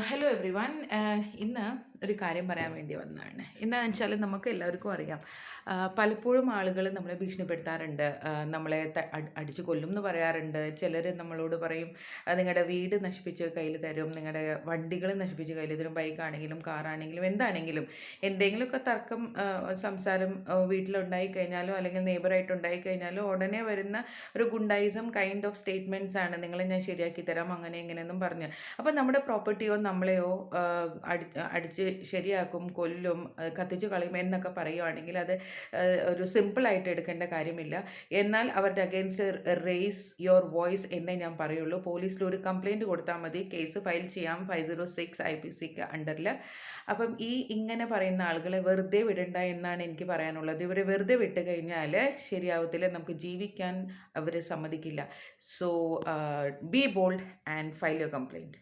Hello every one. ഇന്ന് ഒരു കാര്യം പറയാൻ വേണ്ടി വന്നതാണ്. എന്താണെന്ന് വെച്ചാൽ നമുക്ക് എല്ലാവർക്കും അറിയാം, പലപ്പോഴും ആളുകൾ നമ്മളെ ഭീഷണിപ്പെടുത്താറുണ്ട്. നമ്മളെ അടിച്ചു കൊല്ലും എന്ന് പറയാറുണ്ട്. ചിലർ നമ്മളോട് പറയും, നിങ്ങളുടെ വീട് നശിപ്പിച്ച് കയ്യിൽ തരും, നിങ്ങളുടെ വണ്ടികൾ നശിപ്പിച്ച് കയ്യിൽ തരും, ബൈക്കാണെങ്കിലും കാറാണെങ്കിലും എന്താണെങ്കിലും. എന്തെങ്കിലുമൊക്കെ തർക്കം, സംസാരം വീട്ടിലുണ്ടായി കഴിഞ്ഞാലോ അല്ലെങ്കിൽ നെയ്ബറായിട്ട് ഉണ്ടായി കഴിഞ്ഞാലോ ഉടനെ വരുന്ന ഒരു ഗുണ്ടായിസം കൈൻഡ് ഓഫ് സ്റ്റേറ്റ്മെൻറ്റ്സ് ആണ്. നിങ്ങളെ ഞാൻ ശരിയാക്കി തരാം, അങ്ങനെ ഇങ്ങനെയെന്നും പറഞ്ഞ്. അപ്പോൾ നമ്മുടെ പ്രോപ്പർട്ടിയോ നമ്മളെയോ അടിച്ച് ശരിയാക്കും, കൊല്ലും, കത്തിച്ച് കളയും എന്നൊക്കെ പറയുവാണെങ്കിൽ അത് ഒരു സിമ്പിളായിട്ട് എടുക്കേണ്ട കാര്യമില്ല. എന്നാൽ അവരുടെ അഗെയിൻസ്റ്റ് റേസ് യുവർ വോയിസ് എന്നേ ഞാൻ പറയുള്ളൂ. പോലീസിൽ ഒരു കംപ്ലയിൻറ്റ് കൊടുത്താൽ മതി, കേസ് ഫയൽ ചെയ്യാം 506 IPCക്ക് അണ്ടറിൽ. അപ്പം ഇങ്ങനെ പറയുന്ന ആളുകളെ വെറുതെ വിടണ്ട എന്നാണ് എനിക്ക് പറയാനുള്ളത്. ഇവരെ വെറുതെ വിട്ട് കഴിഞ്ഞാൽ ശരിയാവത്തില്ല, നമുക്ക് ജീവിക്കാൻ അവർ സമ്മതിക്കില്ല. So be bold and file your complaint.